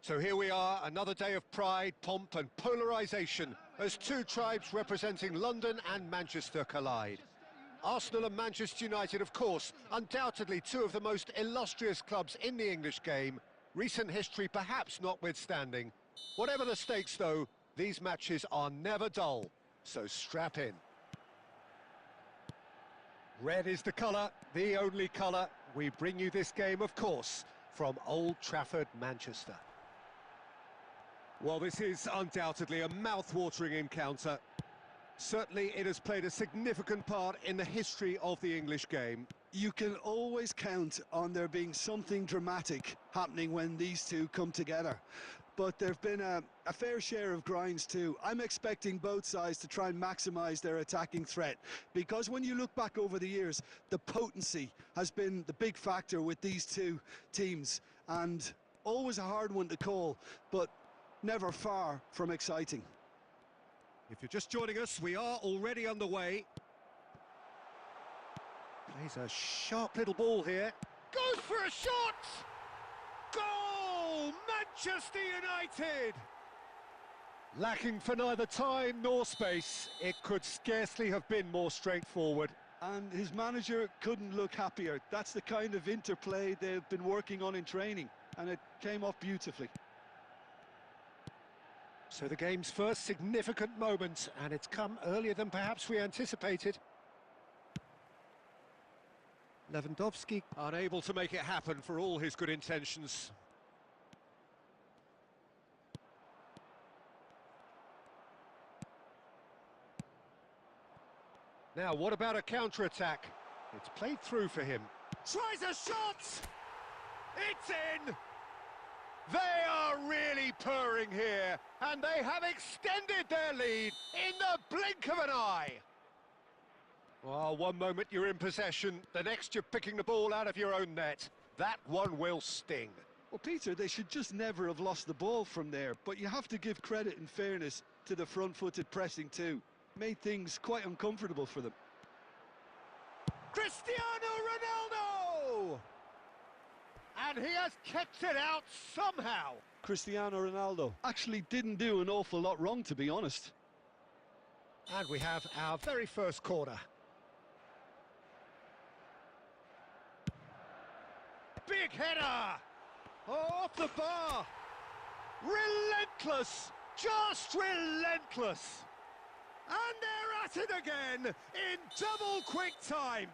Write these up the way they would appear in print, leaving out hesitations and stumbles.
So here we are, another day of pride, pomp and polarisation as two tribes representing London and Manchester collide. Arsenal and Manchester United, of course, undoubtedly two of the most illustrious clubs in the English game, recent history perhaps notwithstanding. Whatever the stakes, though, these matches are never dull, so strap in. Red is the colour, the only colour. We bring you this game, of course, from Old Trafford, Manchester. Well, this is undoubtedly a mouth-watering encounter. Certainly it has played a significant part in the history of the English game. You can always count on there being something dramatic happening when these two come together. But there have been a fair share of grinds too. I'm expecting both sides to try and maximise their attacking threat, because when you look back over the years, the potency has been the big factor with these two teams, and always a hard one to call, but never far from exciting. If you're just joining us, we are already underway. Plays a sharp little ball here. Goes for a shot! Goal! Manchester United! Lacking for neither time nor space, it could scarcely have been more straightforward. And his manager couldn't look happier. That's the kind of interplay they've been working on in training, and it came off beautifully. So the game's first significant moment, and it's come earlier than perhaps we anticipated. Lewandowski unable to make it happen for all his good intentions. Now, what about a counter-attack? It's played through for him. Tries a shot! It's in! They are really purring here, and they have extended their lead in the blink of an eye. Well, one moment you're in possession, the next you're picking the ball out of your own net. That one will sting. Well, Peter, they should just never have lost the ball from there, but you have to give credit and fairness to the front-footed pressing too. Made things quite uncomfortable for them. Cristiano Ronaldo! And he has kept it out somehow. Cristiano Ronaldo actually didn't do an awful lot wrong, to be honest. And we have our very first corner. Big header! Oh, off the bar! Relentless! Just relentless! And they're at it again in double quick time.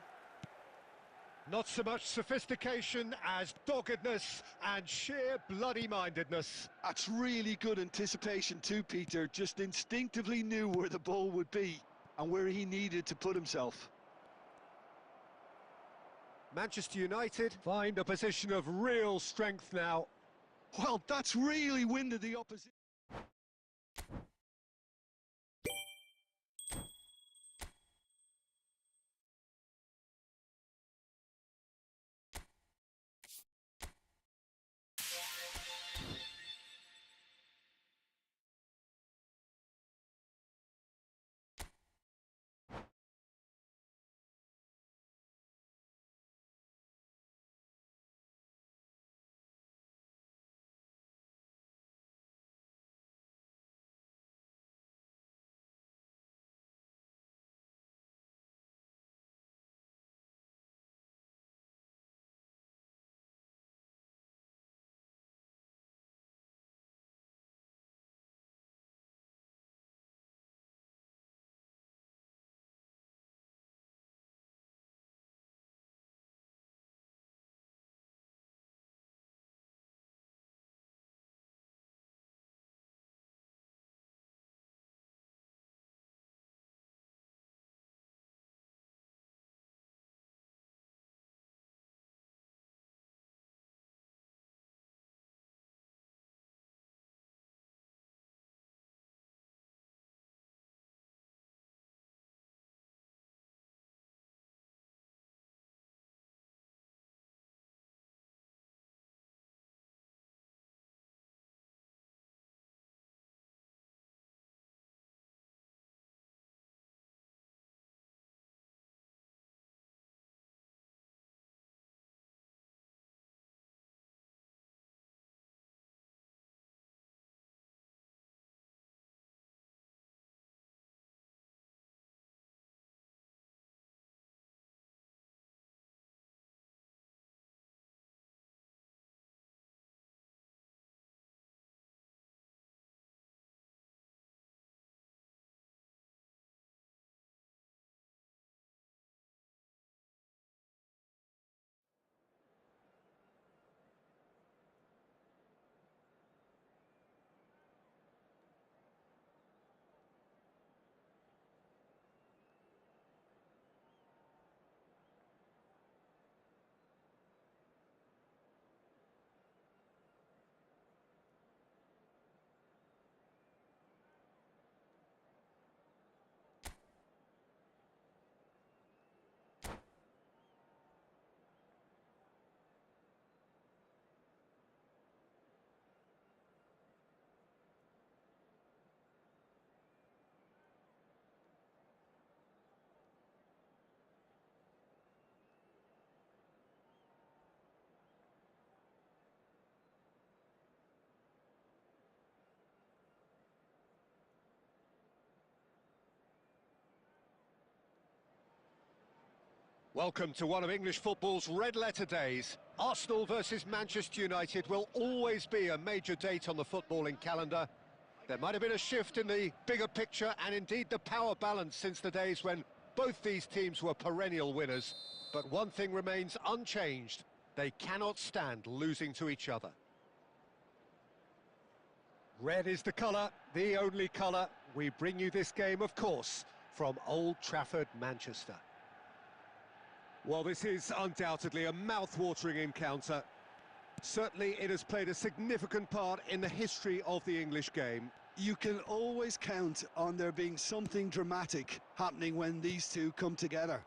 Not so much sophistication as doggedness and sheer bloody-mindedness. That's really good anticipation too, Peter. Just instinctively knew where the ball would be and where he needed to put himself. Manchester United find a position of real strength now. Well, that's really winded the opposition. Welcome to one of English football's red-letter days. Arsenal versus Manchester United will always be a major date on the footballing calendar. There might have been a shift in the bigger picture and indeed the power balance since the days when both these teams were perennial winners. But one thing remains unchanged. They cannot stand losing to each other. Red is the colour, the only colour. We bring you this game, of course, from Old Trafford, Manchester. Well, this is undoubtedly a mouth-watering encounter. Certainly it has played a significant part in the history of the English game. You can always count on there being something dramatic happening when these two come together.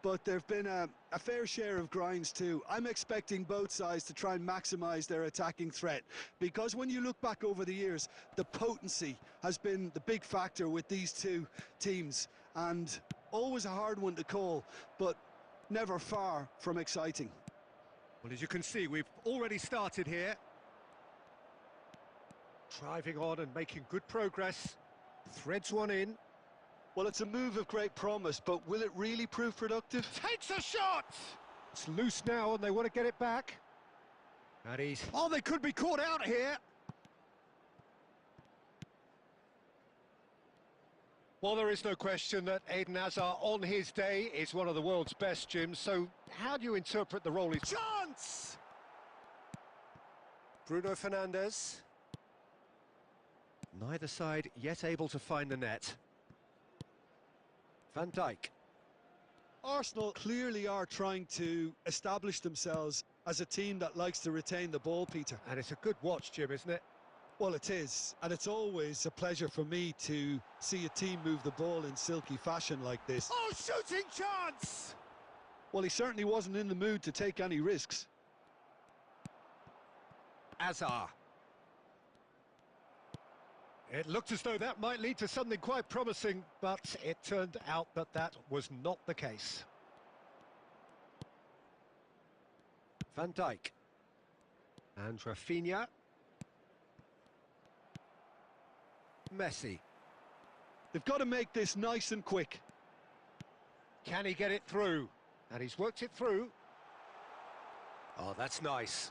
But there've been a fair share of grinds too. I'm expecting both sides to try and maximise their attacking threat, because when you look back over the years, the potency has been the big factor with these two teams, and always a hard one to call, but never far from exciting. Well, as you can see, we've already started here. Driving on and making good progress. Threads one in. Well, it's a move of great promise, but will it really prove productive? Takes a shot! It's loose now and they want to get it back. And he's... Oh, they could be caught out here! Well, there is no question that Eden Hazard, on his day, is one of the world's best, Jim. So, how do you interpret the role he's... Chance! Bruno Fernandes. Neither side yet able to find the net. Van Dijk. Arsenal clearly are trying to establish themselves as a team that likes to retain the ball, Peter. And it's a good watch, Jim, isn't it? Well, it is, and it's always a pleasure for me to see a team move the ball in silky fashion like this. Oh, shooting chance! Well, he certainly wasn't in the mood to take any risks. Hazard. It looked as though that might lead to something quite promising, but it turned out that that was not the case. Van Dijk. And Rafinha. Messi. They've got to make this nice and quick. Can he get it through? And he's worked it through. Oh, that's nice.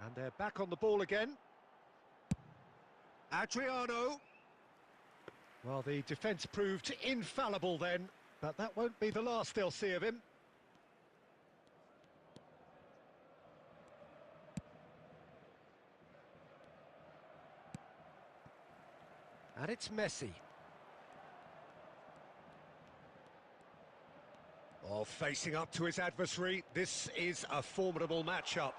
And they're back on the ball again. Adriano. Well, the defence proved infallible then, but that won't be the last they'll see of him. And it's Messi. Oh, facing up to his adversary, this is a formidable matchup.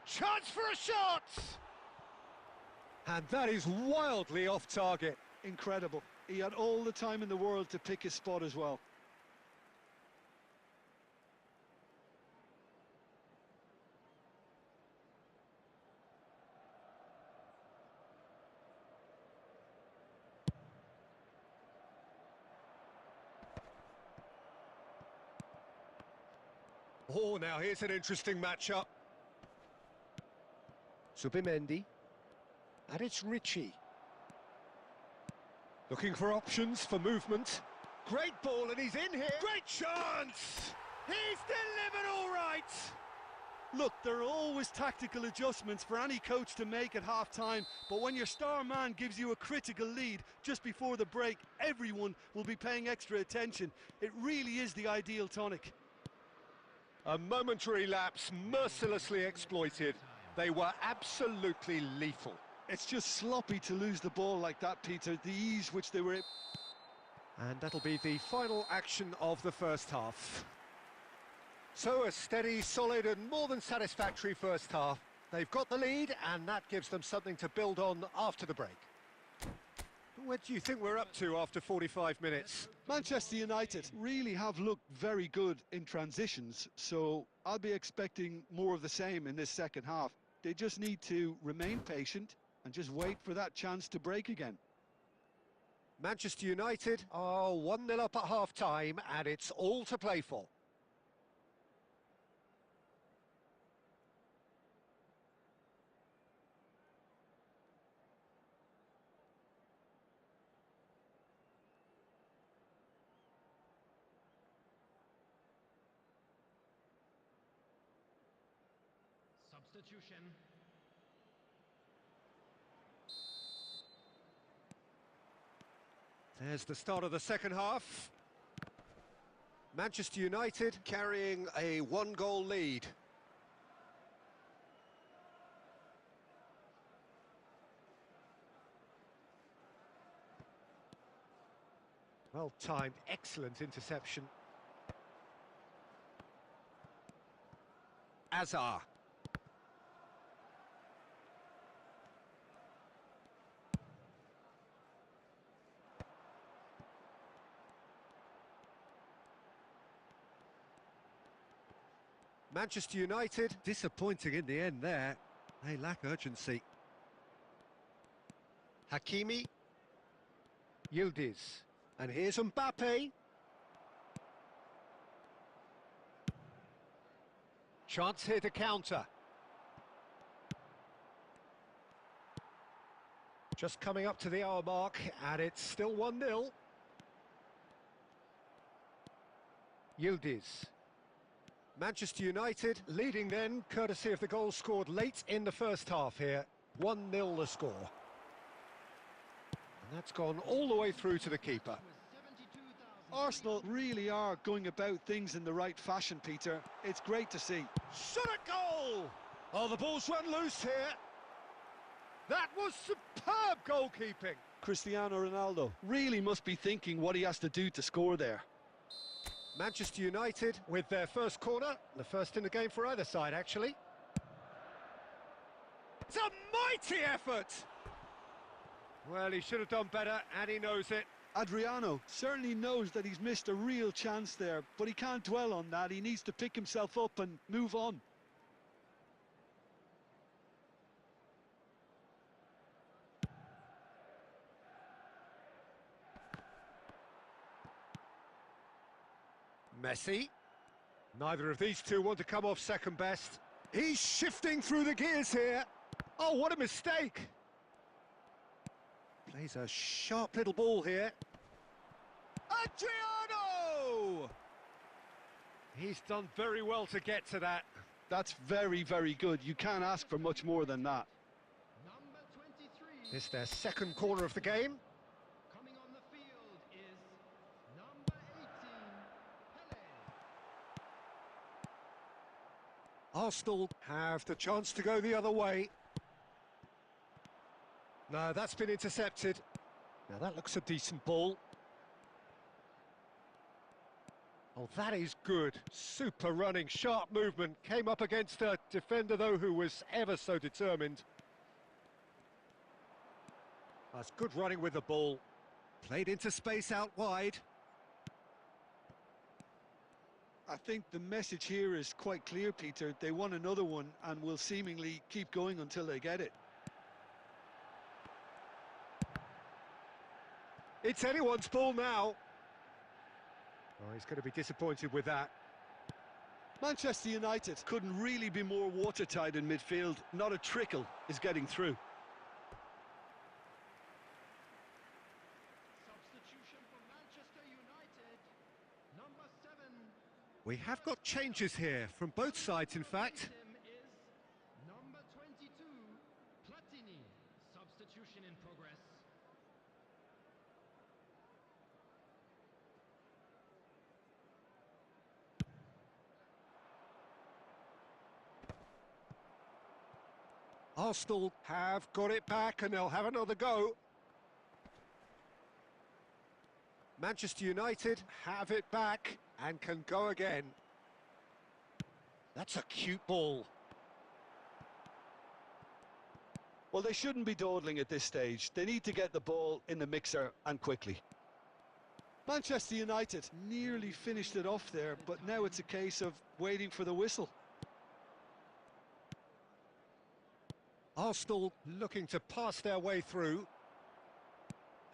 Chance for a shot! And that is wildly off target. Incredible. He had all the time in the world to pick his spot as well. Oh, now here's an interesting matchup. Zubimendi. And it's Richie. Looking for options for movement. Great ball, and he's in here. Great chance! He's delivered all right! Look, there are always tactical adjustments for any coach to make at half-time, but when your star man gives you a critical lead just before the break, everyone will be paying extra attention. It really is the ideal tonic. A momentary lapse mercilessly exploited. They were absolutely lethal. It's just sloppy to lose the ball like that, Peter. The ease which they were... And that'll be the final action of the first half. So a steady, solid and more than satisfactory first half. They've got the lead and that gives them something to build on after the break. What do you think we're up to after 45 minutes? Manchester United really have looked very good in transitions, so I'll be expecting more of the same in this second half. They just need to remain patient and just wait for that chance to break again. Manchester United are 1-0 up at half-time and it's all to play for. Substitution. There's the start of the second half. Manchester United carrying a one-goal lead. Well-timed, excellent interception. Azar. Manchester United disappointing in the end there. They lack urgency. Hakimi. Yildiz. And here's Mbappe. Chance here to counter. Just coming up to the hour mark, and it's still 1-0. Yildiz. Manchester United leading then, courtesy of the goal scored late in the first half here. 1-0 the score. And that's gone all the way through to the keeper. Arsenal really are going about things in the right fashion, Peter. It's great to see. Shot at goal! Oh, the ball's run loose here. That was superb goalkeeping. Cristiano Ronaldo really must be thinking what he has to do to score there. Manchester United with their first corner, the first in the game for either side, actually. It's a mighty effort! Well, he should have done better, and he knows it. Adriano certainly knows that he's missed a real chance there, but he can't dwell on that. He needs to pick himself up and move on. Messi. Neither of these two want to come off second best. He's shifting through the gears here. Oh, what a mistake. Plays a sharp little ball here. Adriano! He's done very well to get to that. That's very, very good. You can't ask for much more than that. Number 23. It's their second corner of the game. Coming on the field is number 18, Pele. Arsenal have the chance to go the other way. No, that's been intercepted. Now that looks a decent ball. Oh, that is good. Super running, sharp movement. Came up against a defender, though, who was ever so determined. That's good running with the ball. Played into space out wide. I think the message here is quite clear, Peter. They want another one and will seemingly keep going until they get it. It's anyone's ball now. Oh, he's going to be disappointed with that. Manchester United couldn't really be more watertight in midfield. Not a trickle is getting through. Substitution for Manchester United. Number 7. We have got changes here from both sides, in fact. Him is number 22, Platini. Substitution in progress. Arsenal have got it back and they'll have another go. Manchester United have it back and can go again. That's a cute ball. Well, they shouldn't be dawdling at this stage. They need to get the ball in the mixer and quickly. Manchester United nearly finished it off there, but now it's a case of waiting for the whistle. Arsenal looking to pass their way through.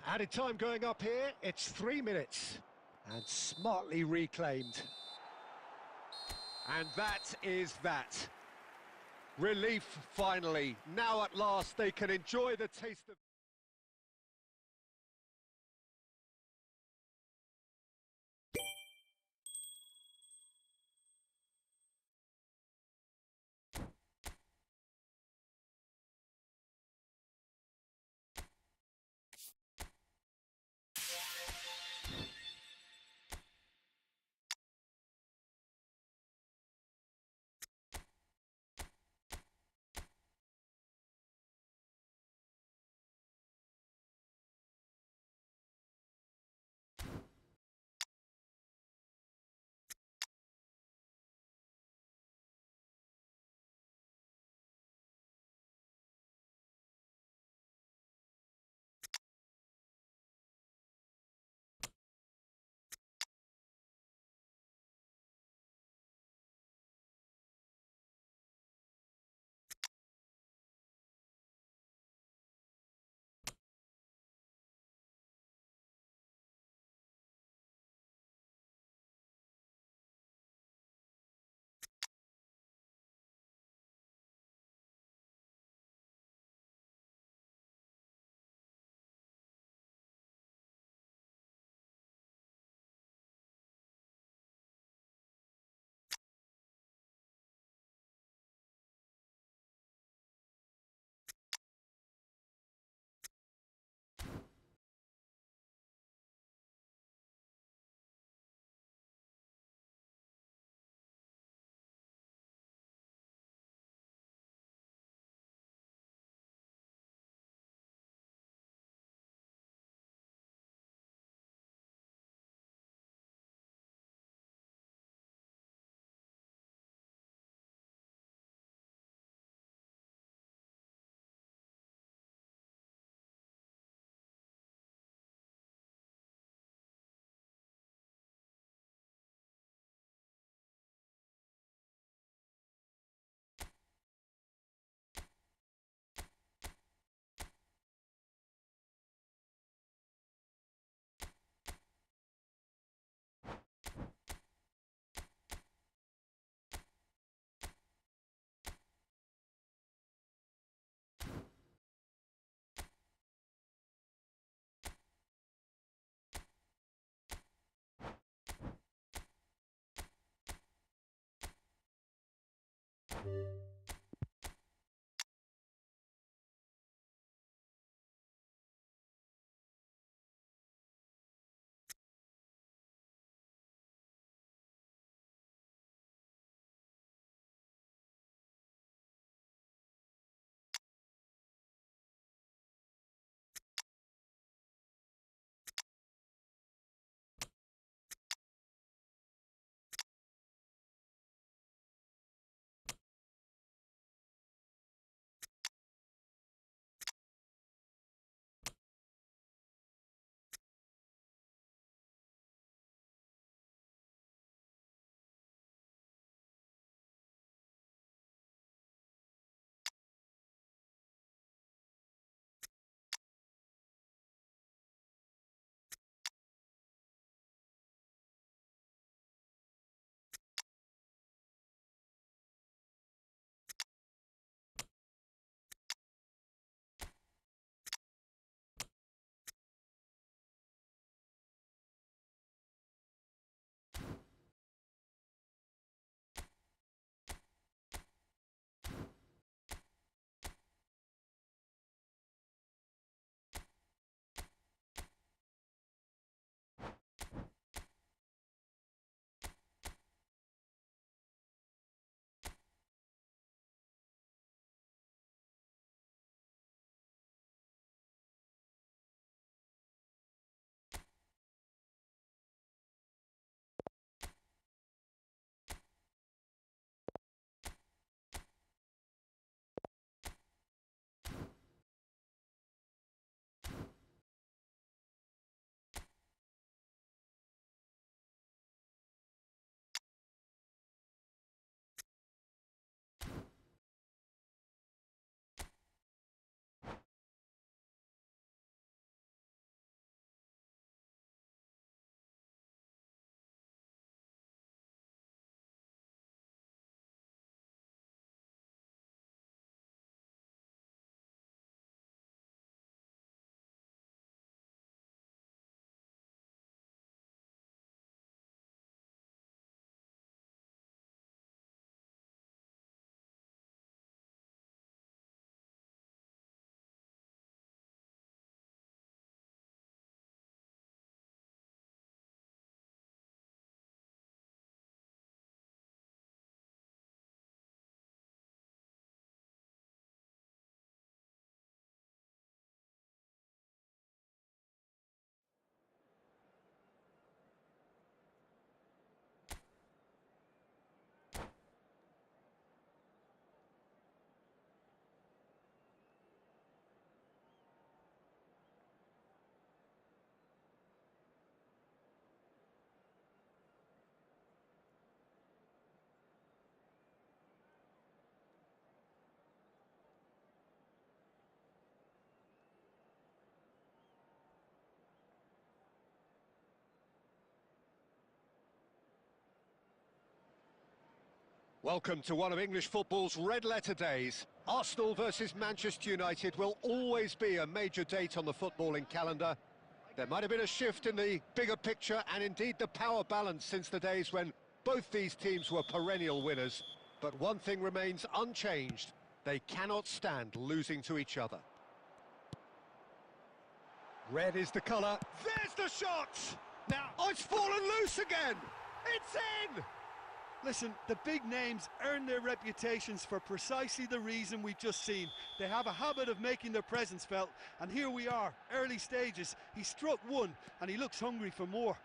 Added time going up here, it's 3 minutes. And smartly reclaimed. And that is that. Relief finally. Now at last they can enjoy the taste of... Welcome to one of English football's red-letter days. Arsenal versus Manchester United will always be a major date on the footballing calendar. There might have been a shift in the bigger picture and indeed the power balance since the days when both these teams were perennial winners. But one thing remains unchanged. They cannot stand losing to each other. Red is the colour. There's the shot! Now, oh, it's fallen loose again! It's in! Listen, the big names earn their reputations for precisely the reason we've just seen. They have a habit of making their presence felt, and here we are, early stages. He struck one, and he looks hungry for more.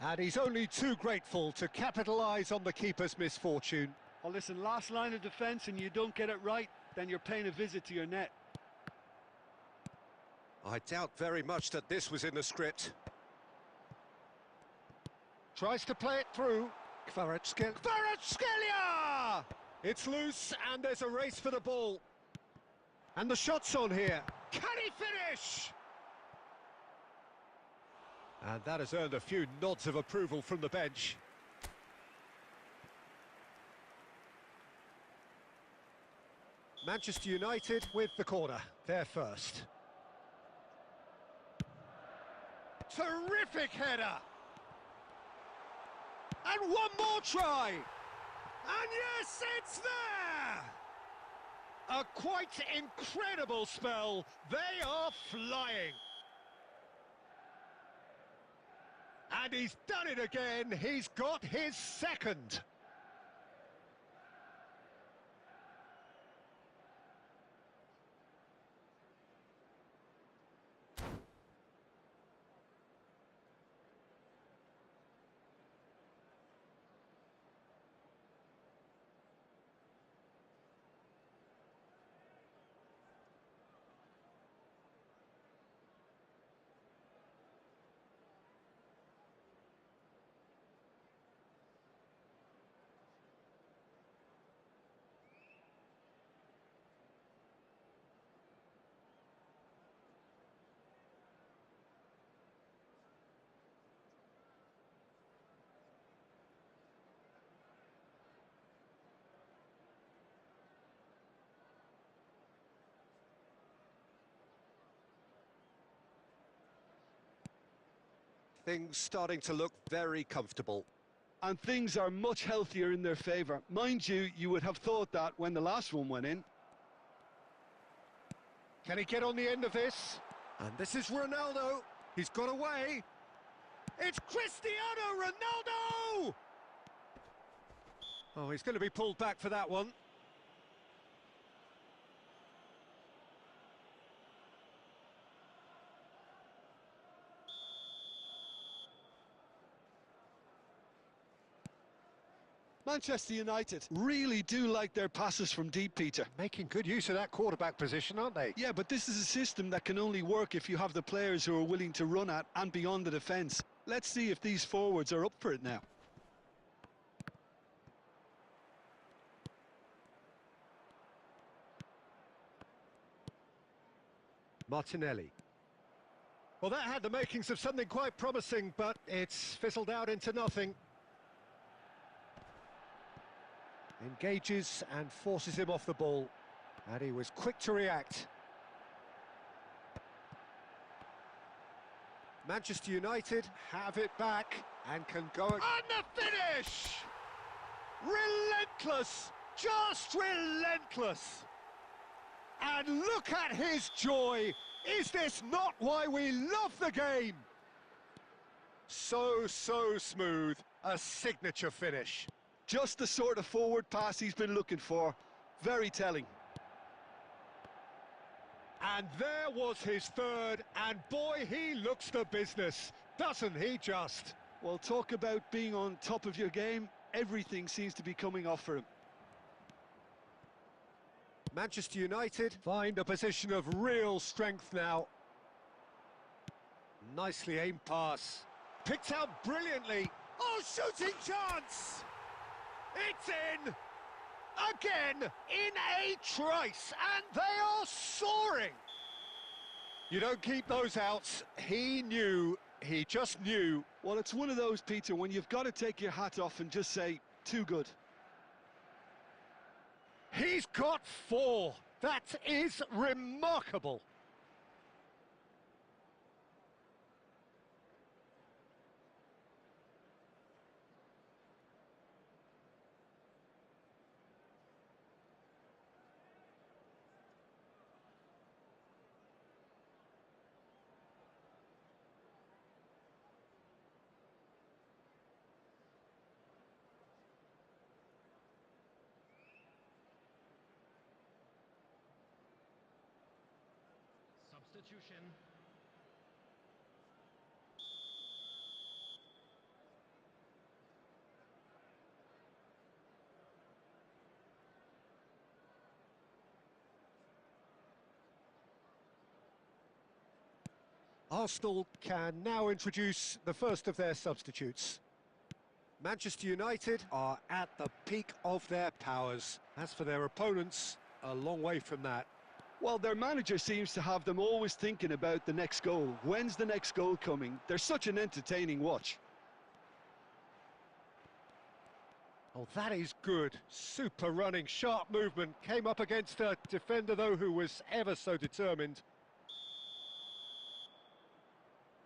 And he's only too grateful to capitalise on the keeper's misfortune. Oh, listen, last line of defence and you don't get it right, then you're paying a visit to your net. I doubt very much that this was in the script. Tries to play it through. Kvaratskhelia! It's loose and there's a race for the ball. And the shot's on here. Can he finish? And that has earned a few nods of approval from the bench. Manchester United with the corner. They're first. Terrific header! And one more try! And yes, it's there! A quite incredible spell. They are flying. And he's done it again. He's got his second. Things starting to look very comfortable. And things are much healthier in their favour. Mind you, you would have thought that when the last one went in. Can he get on the end of this? And this is Ronaldo. He's got away. It's Cristiano Ronaldo! Oh, he's going to be pulled back for that one. Manchester United really do like their passes from deep, Peter. Making good use of that quarterback position, aren't they? Yeah, but this is a system that can only work if you have the players who are willing to run at and beyond the defence. Let's see if these forwards are up for it now. Martinelli. Well, that had the makings of something quite promising, but it's fizzled out into nothing. Engages and forces him off the ball. And he was quick to react. Manchester United have it back and can go... And the finish! Relentless! Just relentless! And look at his joy! Is this not why we love the game? So smooth. A signature finish. Just the sort of forward pass he's been looking for. Very telling. And there was his third, and boy, he looks the business, doesn't he just? Well, talk about being on top of your game. Everything seems to be coming off for him. Manchester United find a position of real strength now. Nicely aimed pass. Picked out brilliantly. Oh, shooting chance! It's in! Again, in a trice, and they are soaring! You don't keep those outs. He knew, he just knew. Well, it's one of those, Peter, when you've got to take your hat off and just say, too good. He's got 4. That is remarkable. Substitution. Arsenal can now introduce the first of their substitutes. Manchester United are at the peak of their powers. As for their opponents, a long way from that. Well, their manager seems to have them always thinking about the next goal. When's the next goal coming? They're such an entertaining watch. Oh, that is good. Super running, sharp movement. Came up against a defender, though, who was ever so determined.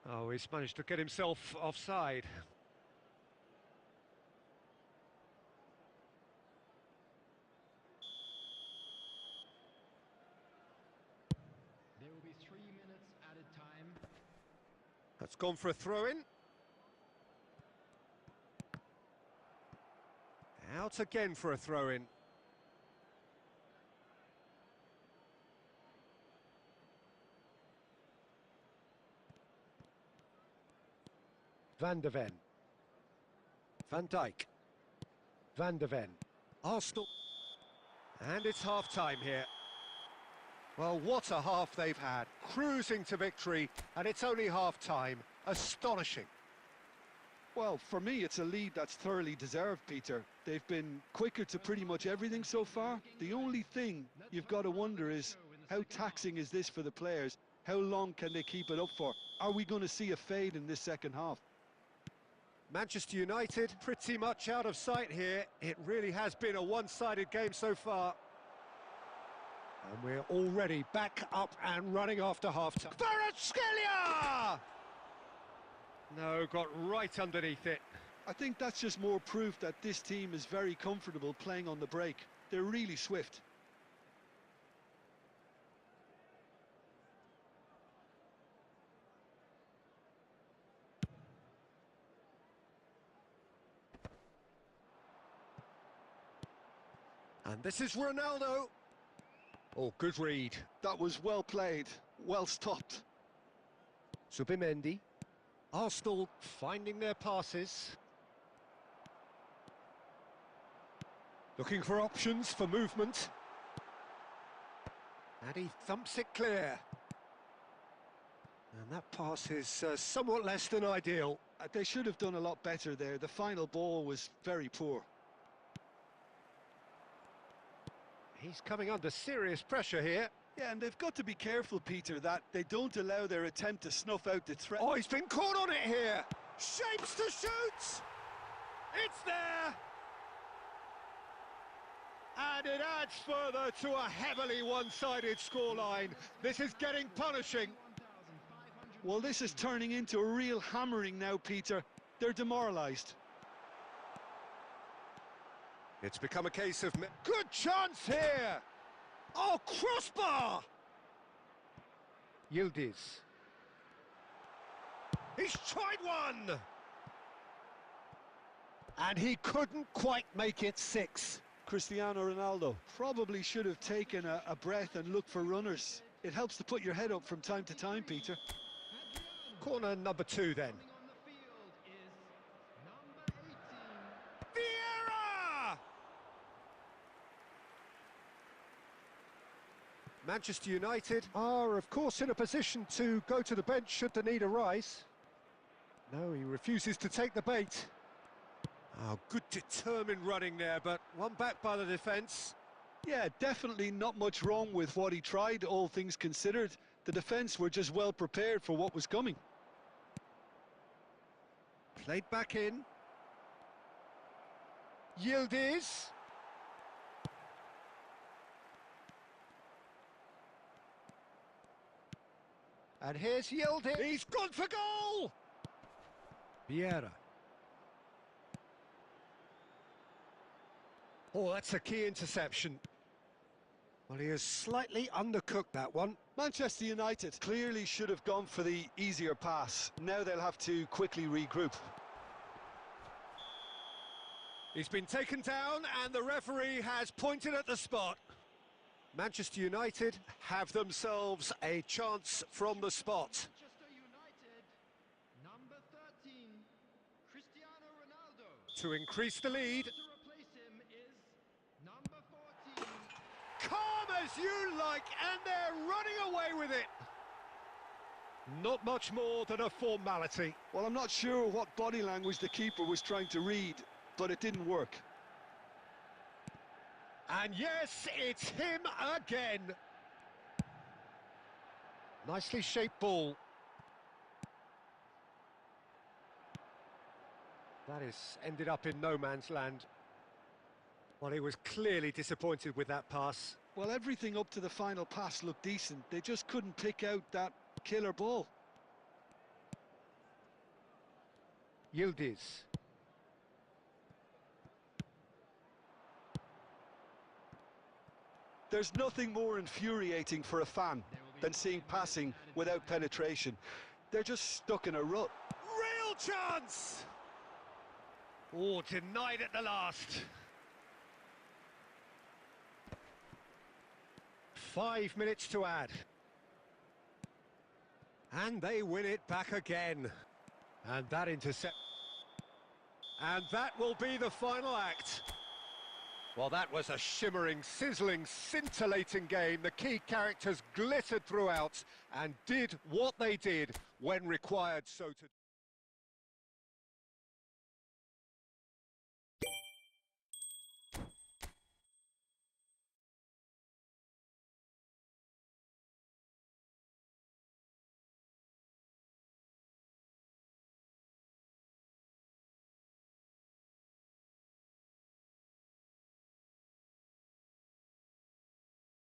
Oh, he's managed to get himself offside. only 3 minutes at a time. That's gone for a throw-in. Out again for a throw-in. Van der Ven. Van Dijk. Van der Ven. Arsenal. And it's half-time here. Well, what a half they've had. Cruising to victory, and it's only half-time. Astonishing. Well, for me, it's a lead that's thoroughly deserved, Peter. They've been quicker to pretty much everything so far. The only thing you've got to wonder is, how taxing is this for the players? How long can they keep it up for? Are we going to see a fade in this second half? Manchester United pretty much out of sight here. It really has been a one-sided game so far. And we're already back up and running after half-time. Kvaratskhelia! No, got right underneath it. I think that's just more proof that this team is very comfortable playing on the break. They're really swift. And this is Ronaldo. Oh, good read. That was well played, well stopped. Subimendi. Arsenal finding their passes. Looking for options for movement. And he thumps it clear. And that pass is somewhat less than ideal. They should have done a lot better there. The final ball was very poor. He's coming under serious pressure here. Yeah, and they've got to be careful, Peter, that they don't allow their attempt to snuff out the threat. Oh, he's been caught on it here. Shapes to shoot. It's there. And it adds further to a heavily one-sided scoreline. This is getting punishing. Well, this is turning into a real hammering now, Peter. They're demoralised. It's become a case of... Good chance here! Oh, crossbar! Yildiz. He's tried one! And he couldn't quite make it 6. Cristiano Ronaldo probably should have taken a breath and looked for runners. It helps to put your head up from time to time, Peter. Corner number 2 then. Vieira! Manchester United are, of course, in a position to go to the bench should the need arise. No, he refuses to take the bait. Oh, good determined running there, but one back by the defence. Yeah, definitely not much wrong with what he tried, all things considered. The defence were just well prepared for what was coming. Played back in. Yildiz. And here's Yildiz. He's gone for goal! Vieira. Oh, that's a key interception. Well, he has slightly undercooked that one. Manchester United clearly should have gone for the easier pass. Now they'll have to quickly regroup. He's been taken down and the referee has pointed at the spot. Manchester United have themselves a chance from the spot. Manchester United, number 13, Cristiano Ronaldo. To increase the lead. To replace him is number 14. Calm as you like, and they're running away with it. Not much more than a formality. Well, I'm not sure what body language the keeper was trying to read, but it didn't work. And yes, it's him again. Nicely shaped ball. That is ended up in no man's land. Well, he was clearly disappointed with that pass. Well, everything up to the final pass looked decent. They just couldn't pick out that killer ball. Yildiz. There's nothing more infuriating for a fan than seeing passing without penetration. They're just stuck in a rut. Real chance! Oh, denied at the last. 5 minutes to add. And they win it back again. And that intercept. And that will be the final act. Well, that was a shimmering, sizzling, scintillating game. The key characters glittered throughout and did what they did when required so to...